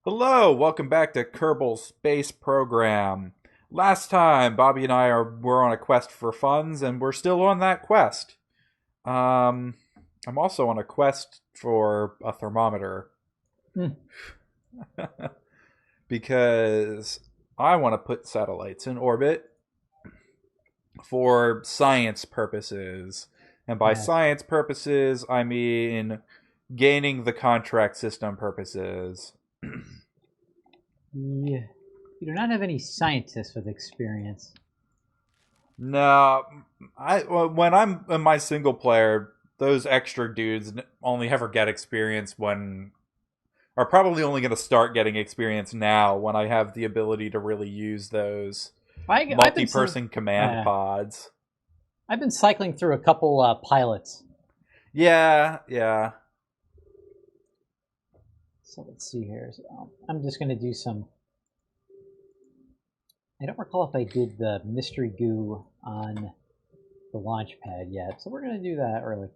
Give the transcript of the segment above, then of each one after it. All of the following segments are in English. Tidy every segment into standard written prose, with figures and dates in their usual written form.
Hello, welcome back to Kerbal Space Program. Last time, Bobby and were on a quest for funds, and we're still on that quest. Um, I'm also on a quest for a thermometer Hmm. because I want to put satellites in orbit for science purposes. And by Yes. science purposes, I mean gaining the contract system purposes. Yeah. You do not have any scientists with experience. No, when I'm in my single player, those extra dudes only ever get experience when are probably only going to start getting experience now when I have the ability to really use those I've been multi-person command uh, pods. I've been cycling through a couple pilots. Yeah, yeah. So let's see here. I'm just going to do some. I don't recall if I did the mystery goo on the launch pad yet, so we're going to do that early.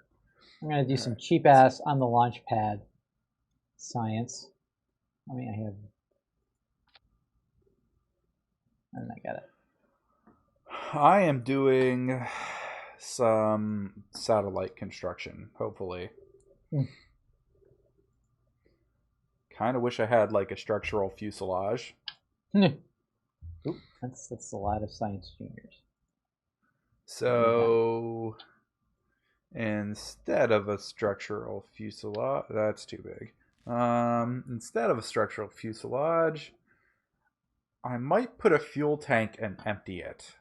I'm going to do All some right. cheap ass on the launch pad science. I mean, and I got it. I am doing some satellite construction, hopefully. Hmm. Kind of wish I had like a structural fuselage. Oop, that's a lot of science juniors. So instead of a structural fuselage, that's too big. Instead of a structural fuselage, I might put a fuel tank and empty it.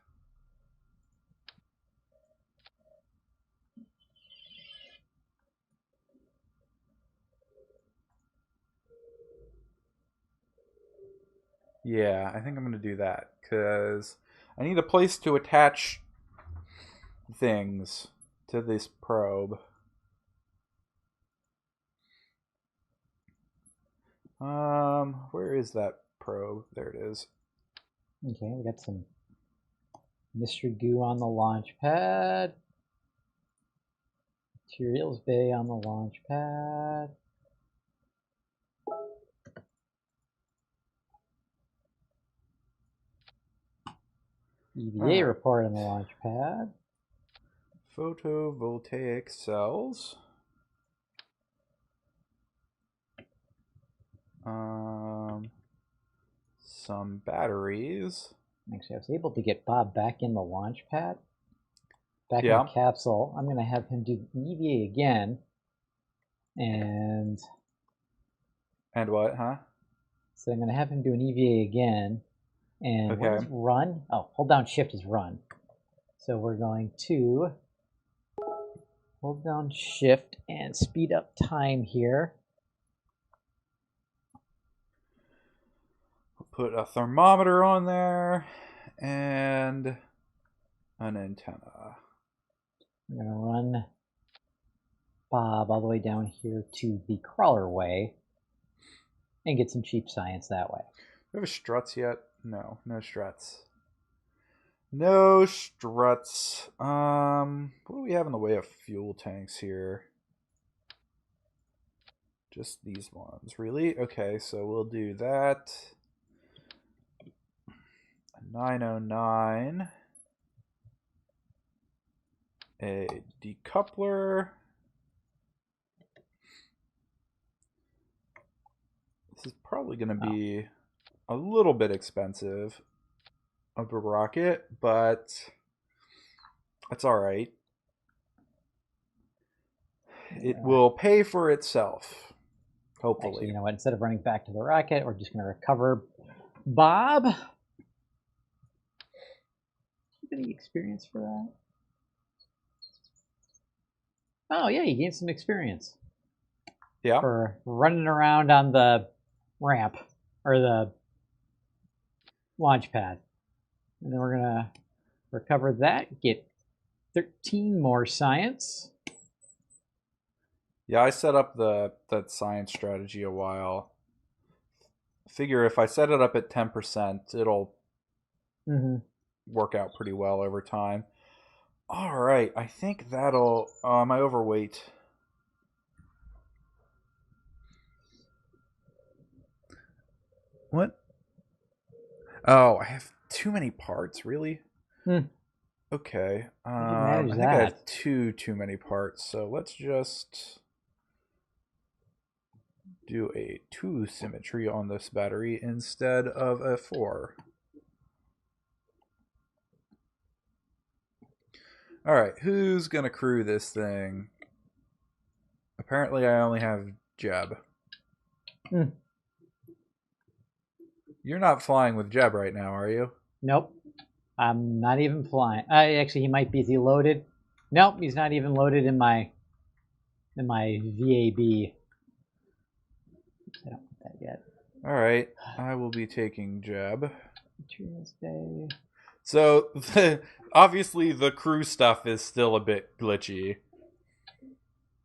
Yeah, I think I'm going to do that because I need a place to attach things to this probe. Where is that probe? There it is. Okay, we got some mystery goo on the launch pad. Materials bay on the launch pad. All EVA right. report on the launch pad. Photovoltaic cells. Um, some batteries. Actually, I was able to get Bob back in the launch pad, back in the Yeah. capsule. I'm going to have him do an EVA again. And And what, huh? so I'm going to have him do an EVA again. And what Okay. is run? Oh, hold down shift is run. So we're going to hold down shift and speed up time here. Put a thermometer on there and an antenna. I'm going to run Bob all the way down here to the crawler way and get some cheap science that way. Do we have struts yet? No, no struts. No struts. What do we have in the way of fuel tanks here? Just these ones, really? Okay, so we'll do that. 909. A decoupler. This is probably going to be a little bit expensive of a rocket, but that's all right. It will pay for itself, hopefully. Actually, you know what? Instead of running back to the rocket, we're just going to recover Bob. Any experience for that? Oh yeah, you gained some experience Yeah. for running around on the ramp or the launch pad. And then we're gonna recover that, get 13 more science. Yeah, I set up that science strategy a while. Figure if I set it up at 10%, it'll Mm-hmm. work out pretty well over time. All right, I think that'll. Am I overweight? What? Oh, I have too many parts, really? Hmm. Okay. How'd you manage I think I have that? too many parts, so let's just do a 2 symmetry on this battery instead of a 4. Alright, who's gonna crew this thing? Apparently I only have Jeb. Hmm. You're not flying with Jeb right now, are you? Nope. I'm not even flying. Actually, he might be. Is he loaded? Nope, he's not even loaded in my VAB. I don't want that yet. Alright, I will be taking Jeb. Tuesday. So, obviously the crew stuff is still a bit glitchy.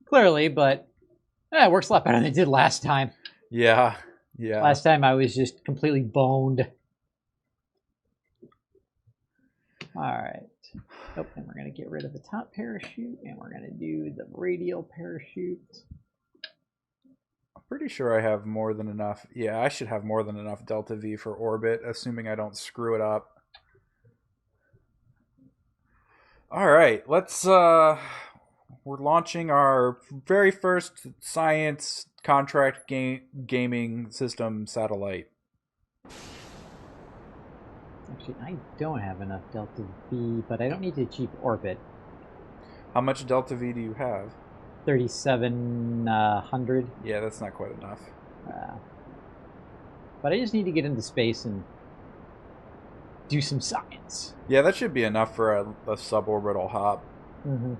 Clearly, but it works a lot better than it did last time. Yeah, yeah. Last time I was just completely boned. Alright. Oh, and we're going to get rid of the top parachute, and we're going to do the radial parachute. I'm pretty sure I have more than enough. Yeah, I should have more than enough Delta V for orbit, assuming I don't screw it up. Alright, let's, we're launching our very first science contract gaming system satellite. Actually, I don't have enough Delta V, but I don't need to achieve orbit. How much Delta V do you have? 3,700. Yeah, that's not quite enough. But I just need to get into space and do some science. Yeah, that should be enough for a suborbital hop. Mm-hmm.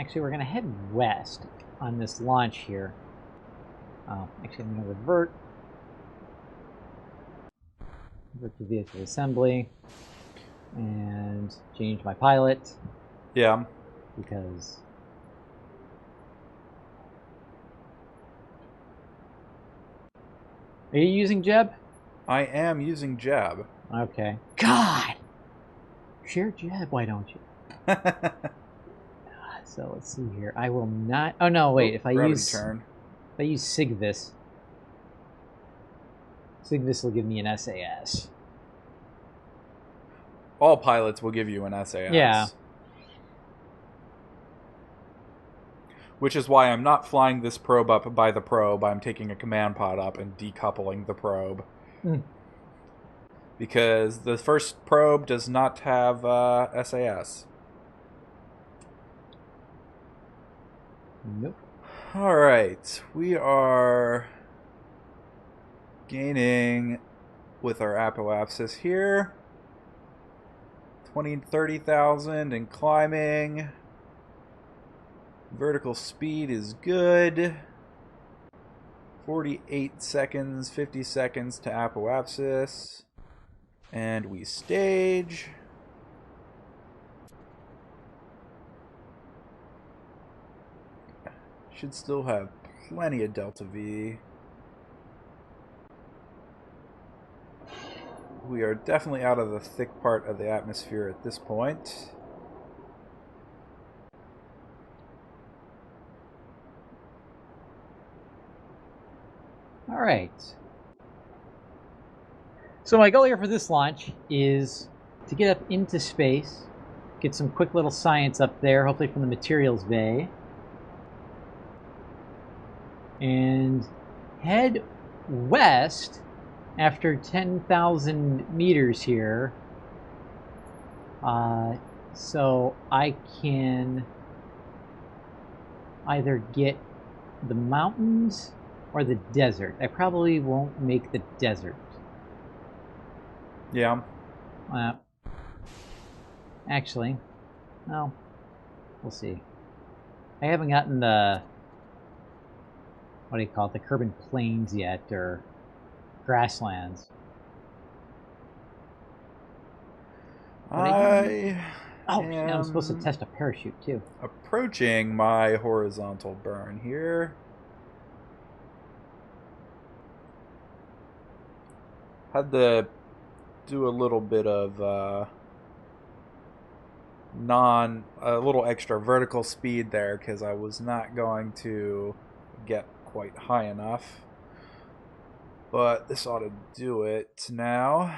Actually, we're going to head west on this launch here. Actually, I'm going to revert to vehicle assembly and change my pilot. Yeah. Because are you using Jeb? I am using Jab. Okay. God! Share Jeb, why don't you? So let's see here. I will not. Oh no, wait. If I use Sigvis, Sigvis will give me an SAS. All pilots will give you an SAS. Yeah. Which is why I'm not flying this probe up by the probe. I'm taking a command pod up and decoupling the probe. Mm. Because the first probe does not have SAS. Nope. Alright, we are gaining with our apoapsis here. 30,000 and climbing. Vertical speed is good. 48 seconds, 50 seconds to apoapsis. And we stage. Should still have plenty of Delta V. We are definitely out of the thick part of the atmosphere at this point. All right. So my goal here for this launch is to get up into space, get some quick little science up there, hopefully from the materials bay, and head west after 10,000 meters here, so I can either get the mountains or the desert. I probably won't make the desert. Yeah. Actually, well, we'll see. I haven't gotten the, what do you call it, the Kerbal Plains yet, or grasslands. I I'm supposed to test a parachute too. Approaching my horizontal burn here. Had to do a little bit of a little extra vertical speed there because I was not going to get quite high enough. But this ought to do it now.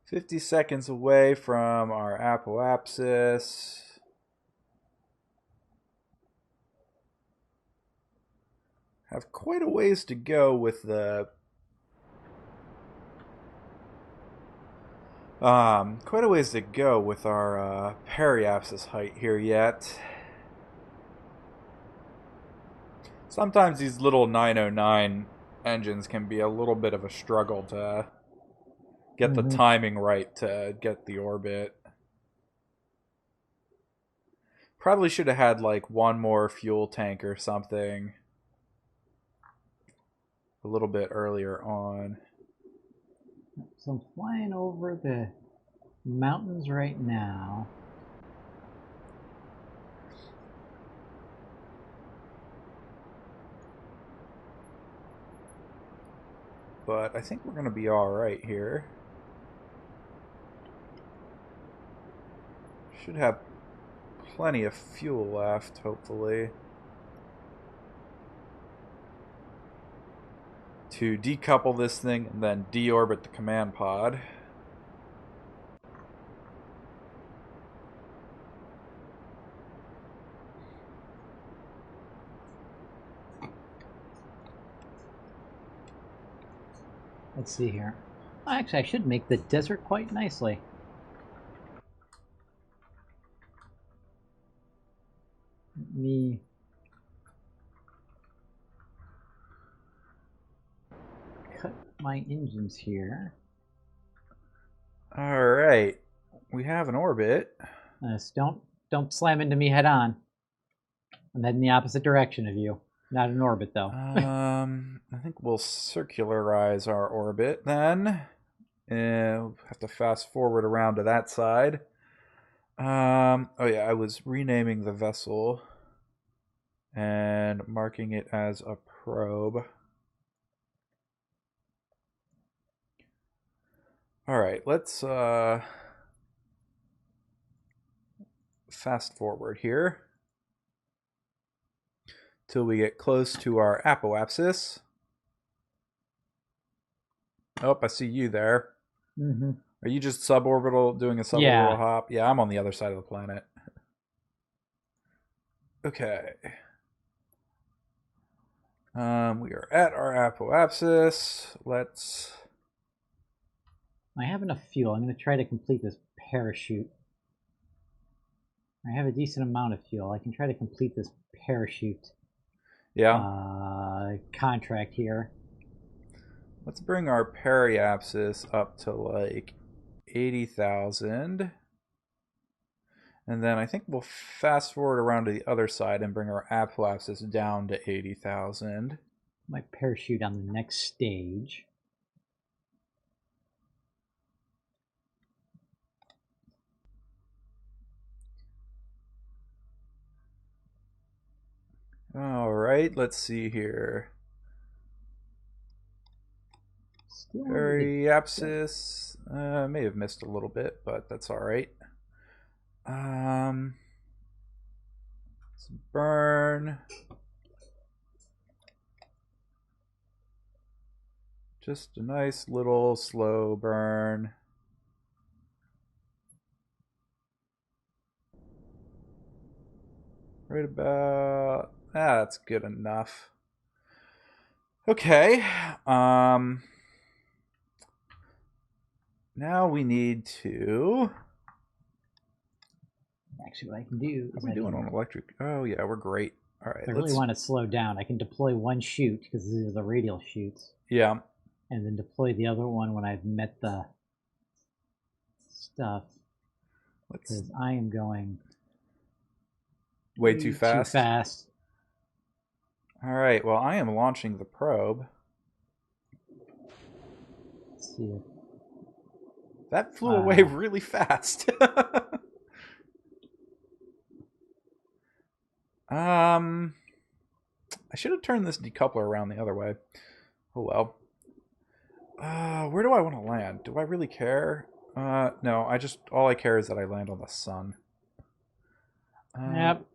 50 seconds away from our apoapsis. Have quite a ways to go with the quite a ways to go with our periapsis height here yet. Sometimes these little 909 engines can be a little bit of a struggle to get the timing right to get the orbit. Probably should have had like one more fuel tank or something a little bit earlier on. So I'm flying over the mountains right now. But I think we're going to be alright here. Should have plenty of fuel left, hopefully, to decouple this thing and then deorbit the command pod. Let's see here. Actually, I should make the desert quite nicely. Let me cut my engines here. All right, we have an orbit. Don't slam into me head on. I'm heading the opposite direction of you. Not in orbit though. I think we'll circularize our orbit then. We'll have to fast forward around to that side. Oh yeah, I was renaming the vessel and marking it as a probe. All right, let's fast forward here till we get close to our apoapsis. Oh, I see you there. Are you just suborbital, doing a suborbital hop? Yeah, I'm on the other side of the planet. Okay. We are at our apoapsis. Let's... I have enough fuel. I'm going to try to complete this parachute. I have a decent amount of fuel. I can try to complete this parachute contract here. Let's bring our periapsis up to like 80,000. And then I think we'll fast forward around to the other side and bring our apoapsis down to 80,000. Might parachute on the next stage. All right, let's see here. Periapsis. May have missed a little bit, but that's all right. Let's burn. Just a nice little slow burn. Right about... that's good enough. Okay. Now we need to... Actually, what I can do is... How are we doing on electric? Oh, yeah, we're great. All right, I really want to slow down. I can deploy one chute, because these are the radial chutes. Yeah. And then deploy the other one when I've met the stuff. Because I am going... way too fast? Too fast. All right, well, I am launching the probe. Let's see if... That flew away really fast. I should have turned this decoupler around the other way. Oh well. Where do I want to land? Do I really care? No, all I care is that I land on the sun. Yep.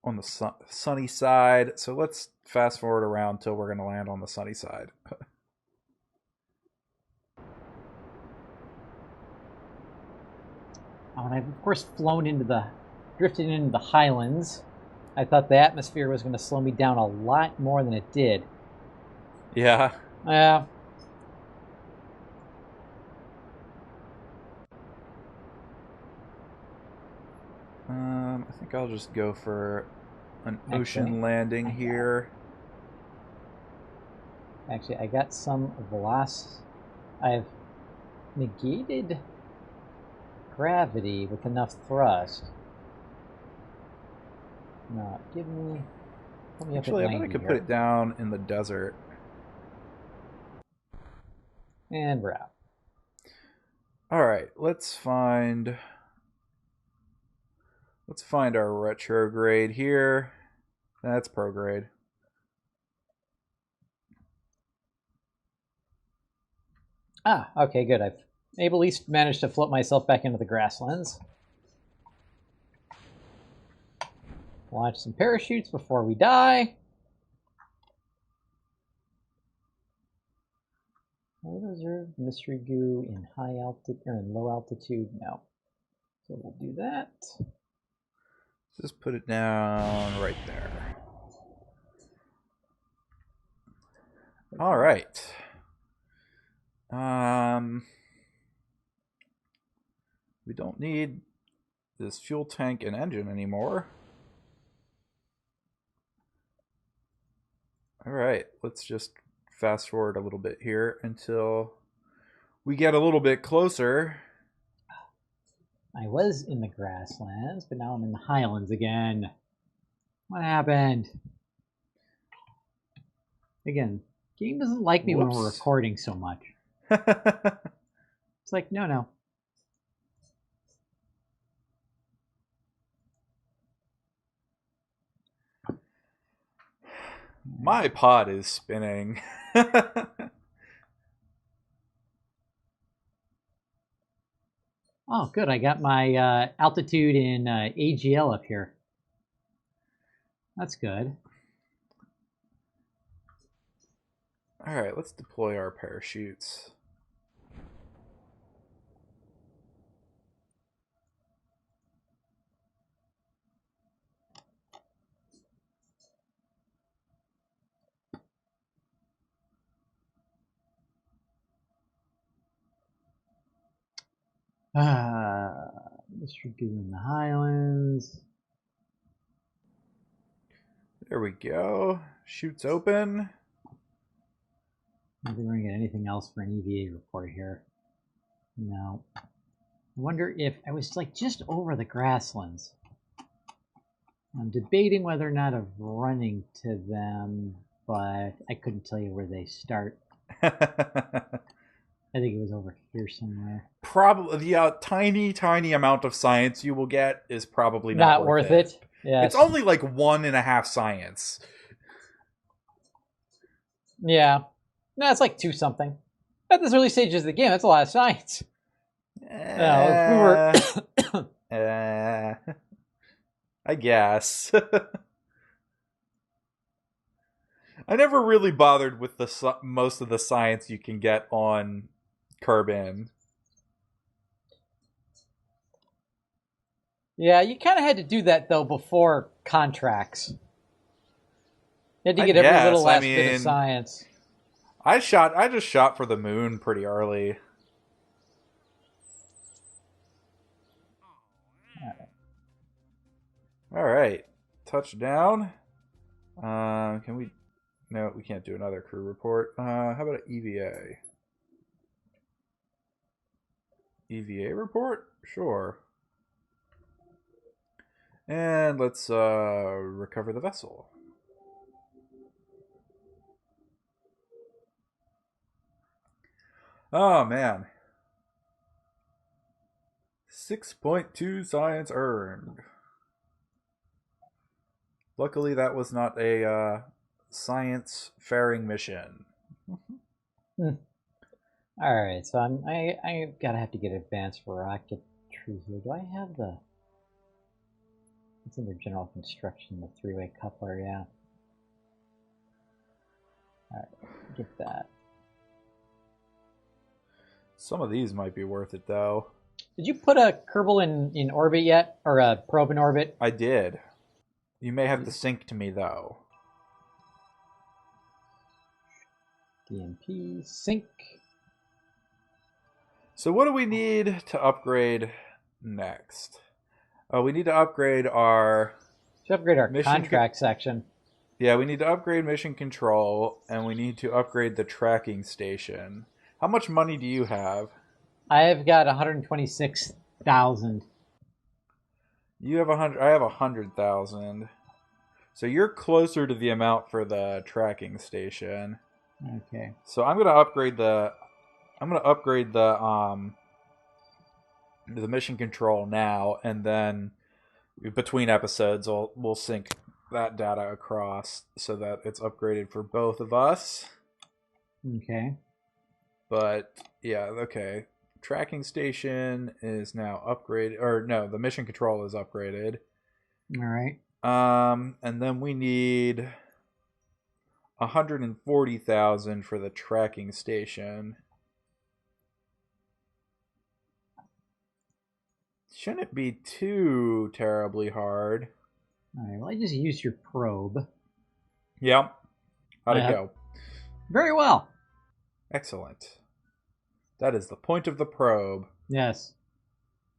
On the sunny side. So let's fast forward around till we're going to land on the sunny side. Oh, and I've of course drifted into the highlands. I thought the atmosphere was going to slow me down a lot more than it did. Yeah. Yeah. I think I'll just go for an ocean landing here. Actually, I got some velocity. I've negated gravity with enough thrust. No, put me Actually, up I at bet I 90 could here. put it down in the desert. And we're out. All right, let's find our retrograde here. That's prograde. Ah, okay, good. I've at least managed to float myself back into the grasslands. Launch some parachutes before we die. Reserve mystery goo in high altitude or in low altitude. No. So we'll do that. Just put it down right there. All right. We don't need this fuel tank and engine anymore. All right, let's just fast forward a little bit here until we get a little bit closer. I was in the grasslands, but now I'm in the highlands again. What happened? Again, game doesn't like me when we're recording so much. It's like, no. My pod is spinning. Oh, good. I got my altitude in AGL up here. That's good. All right, let's deploy our parachutes. Mr. Goo in the Highlands. There we go. Chutes open. I don't think we're going to get anything else for an EVA report here. No. I wonder if I was like just over the grasslands. I'm debating whether or not of running to them, but I couldn't tell you where they start. I think it was over here somewhere. Probably the tiny amount of science you will get is probably not worth it. Yes. It's only like 1.5 science. Yeah. No, it's like 2 something. At this early stages of the game, that's a lot of science. No, if we were I guess. I never really bothered with most of the science you can get on Kerbin. Yeah, you kind of had to do that though before contracts. You had to get every little last bit of science. I just shot for the moon pretty early. All right, touchdown. Can we? No, we can't do another crew report. How about an EVA? EVA report? Sure. And let's recover the vessel. Oh man. 6.2 science earned. Luckily that was not a science faring mission. Hmm. All right, so I gotta have to get advanced rocketry here. Do I have the? It's under general construction, the three-way coupler. Yeah. All right, get that. Some of these might be worth it, though. Did you put a Kerbal in orbit yet, or a probe in orbit? I did. You may have to sync to me, though. DMP sync. So what do we need to upgrade next? Oh, we need to upgrade our... To upgrade our contract section. Yeah, we need to upgrade mission control, and we need to upgrade the tracking station. How much money do you have? I've got 126,000. You have 100. I have 100,000. So you're closer to the amount for the tracking station. Okay. So I'm gonna upgrade the. I'm gonna upgrade the mission control now, and then between episodes, we'll sync that data across so that it's upgraded for both of us. Okay. But yeah, okay. Tracking station is now upgraded, or no, the mission control is upgraded. All right. And then we need 140,000 for the tracking station. Shouldn't be too terribly hard. All right. Well, I just used your probe. Yep. How'd it go? Very well. Excellent. That is the point of the probe. Yes.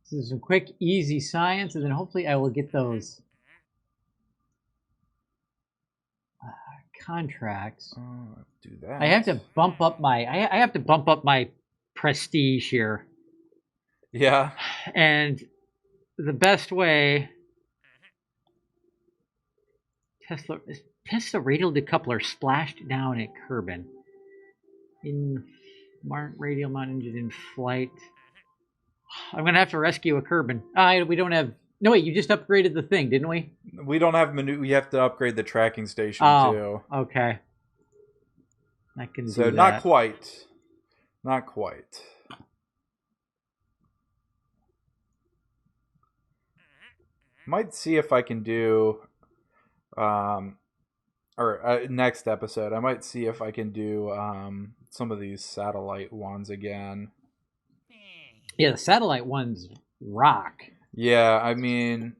This is some quick, easy science, and then hopefully I will get those contracts. Do that. I have to bump up my. I have to bump up my prestige here. Yeah. And the best way. Test the radial decoupler splashed down at Kerbin. Radial mount engine in flight. I'm gonna have to rescue a Kerbin. We don't have. No wait, you just upgraded the thing, didn't we? We don't have We have to upgrade the tracking station too. Okay. I can so do that. Not quite. Not quite. Might see if I can do, next episode. I might see if I can do some of these satellite ones again. Yeah, the satellite ones rock. Yeah, I mean,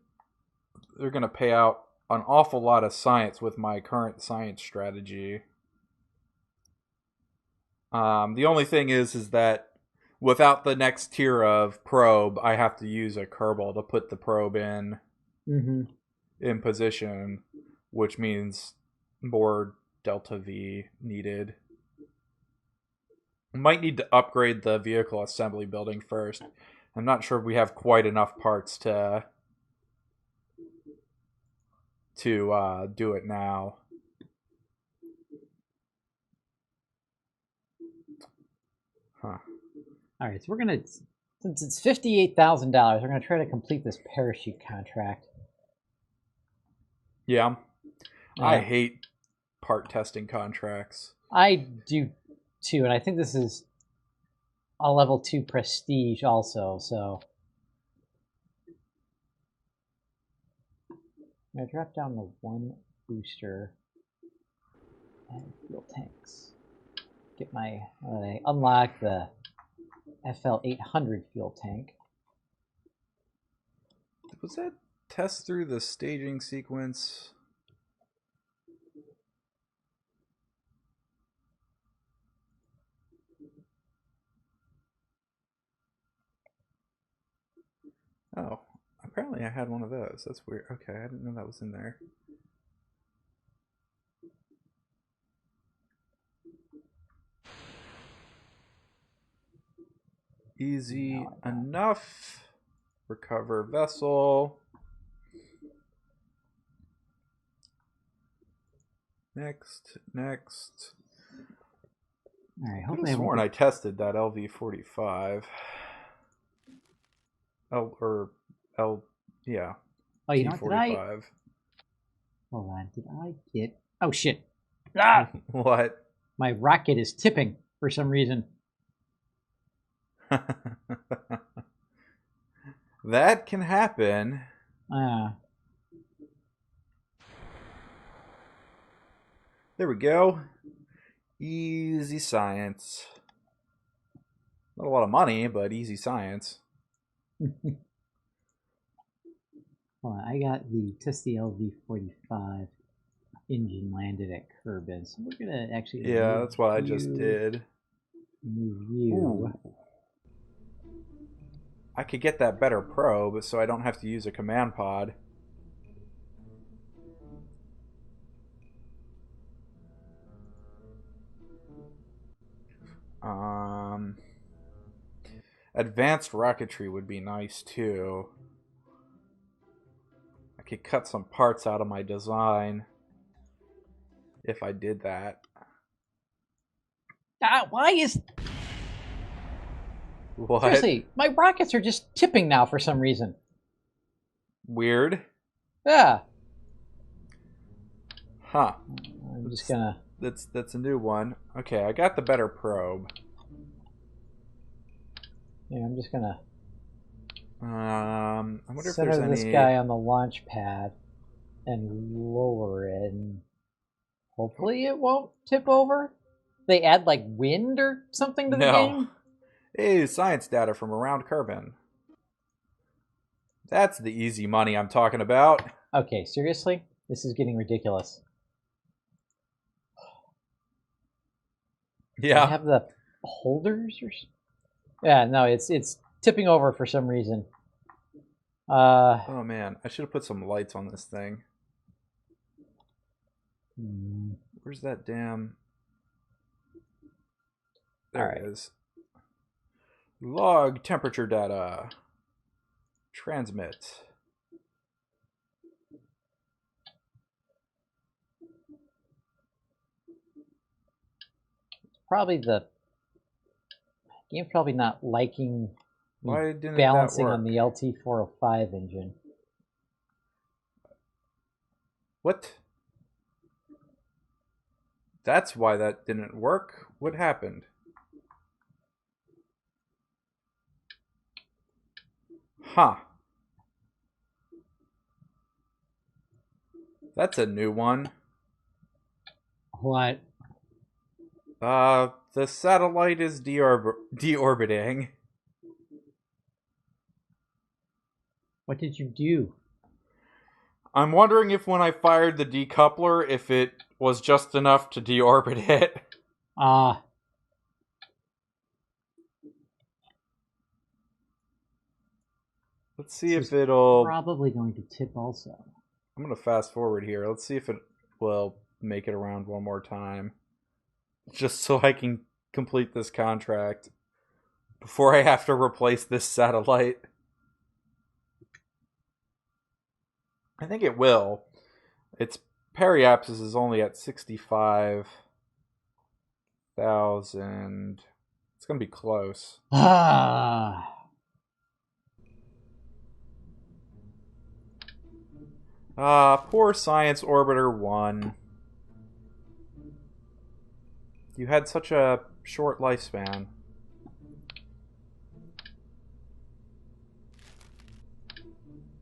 they're gonna pay out an awful lot of science with my current science strategy. The only thing is that without the next tier of probe, I have to use a Kerbal to put the probe in position, which means more Delta V needed. Might need to upgrade the vehicle assembly building first. I'm not sure we have quite enough parts to do it now. Huh. All right, so we're gonna, since it's $58,000, we're gonna try to complete this parachute contract. Yeah. I hate part testing contracts. I do too, and I think this is a level 2 prestige also, so I'm gonna drop down the one booster and fuel tanks. Get my unlock the FL800 fuel tank. Was that test through the staging sequence? Oh, apparently I had one of those. That's weird. Okay, I didn't know that was in there. Easy enough. Recover vessel. Next. All right, hopefully I tested that LV-45. Yeah. Oh, you know what? T-45. Hold on. Did I get? Oh shit! Ah! What? My rocket is tipping for some reason. That can happen. There we go. Easy science. Not a lot of money, but easy science. Hold on, I got the test the LV-45 engine landed at Kerbal, so we're gonna actually. Yeah, that's what I just did. Move you. Ooh. I could get that better probe, so I don't have to use a command pod. Advanced rocketry would be nice too. I could cut some parts out of my design if I did that. Why is... What? Seriously, my rockets are just tipping now for some reason. Weird. Yeah. Huh. I'm just gonna... That's a new one. Okay, I got the better probe. Yeah, I'm just gonna... I wonder if center there's any... this guy on the launch pad and lower it, and hopefully it won't tip over. They add like wind or something to the game. Hey, science data from around Kerbin. That's the easy money I'm talking about. Okay, seriously? This is getting ridiculous. Yeah. Do I have the holders or... Yeah, no, it's tipping over for some reason. Oh man, I should have put some lights on this thing. Where's that damn... There it is. Log temperature data. Transmit. Probably the game's probably not liking Why didn't balancing that work? on the LT-405 engine. What? That's why that didn't work? What happened? Huh. That's a new one. What? The satellite is deorbiting. What did you do? I'm wondering if when I fired the decoupler, if it was just enough to deorbit it. Let's see if it'll... Probably going to tip also. I'm going to fast forward here. Let's see if it will make it around one more time. Just so I can complete this contract before I have to replace this satellite. I think it will. Its periapsis is only at 65,000. It's going to be close. Poor Science Orbiter 1. You had such a short lifespan.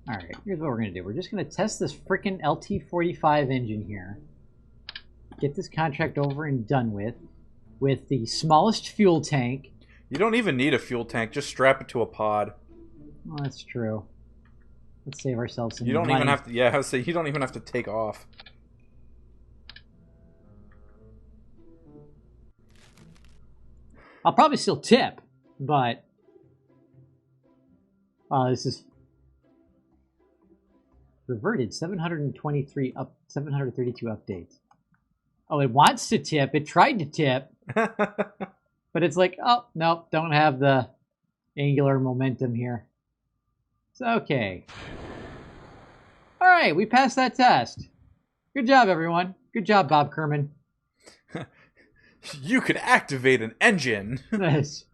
Alright, here's what we're going to do. We're just going to test this frickin' LT-45 engine here. Get this contract over and done with the smallest fuel tank. You don't even need a fuel tank. Just strap it to a pod. Well, that's true. Let's save ourselves some You don't money. even have to... Yeah, I was saying, you don't even have to take off. I'll probably still tip, but... this is... Reverted 732 updates. Oh, it wants to tip. It tried to tip. But it's like, oh, nope, don't have the angular momentum here. It's okay. All right, we passed that test. Good job, everyone. Good job, Bob Kerman. You could activate an engine. This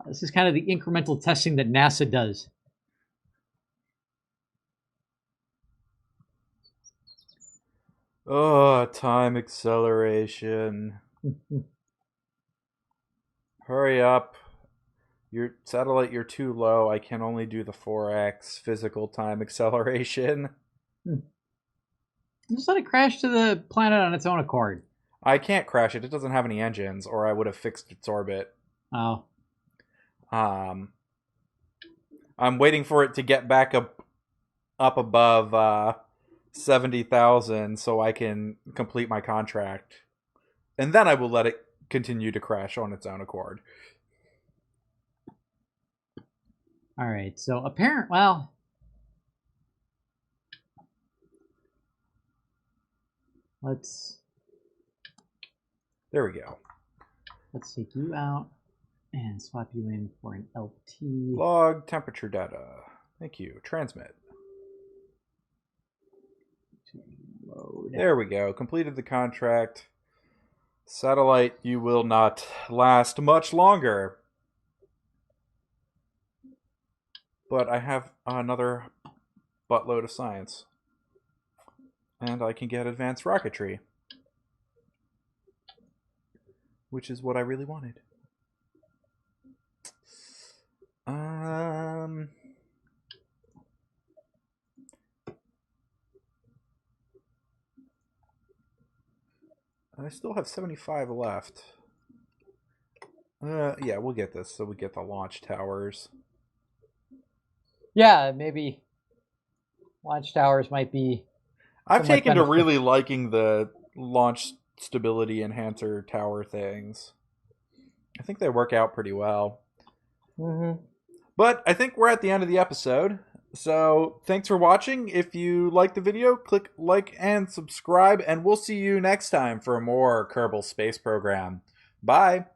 is kind of the incremental testing that NASA does. Oh, time acceleration. Hurry up. Your satellite, you're too low. I can only do the 4x physical time acceleration. Just let it crash to the planet on its own accord. I can't crash it. It doesn't have any engines, or I would have fixed its orbit. Oh. I'm waiting for it to get back up above 70,000 so I can complete my contract. And then I will let it continue to crash on its own accord. All right. So let's There we go. take you out and swap you in for an LT. Log temperature data. Thank you. Transmit. Load. There we go. Completed the contract. Satellite, you will not last much longer. But I have another buttload of science. And I can get advanced rocketry. Which is what I really wanted. I still have 75 left. Yeah, we'll get this. So we get the launch towers. Yeah, maybe launch towers might be. I've taken to really liking the launch stability enhancer tower things. I think they work out pretty well. Mm-hmm. But I think we're at the end of the episode. So thanks for watching. If you like the video, click like and subscribe, and we'll see you next time for more Kerbal Space Program. Bye.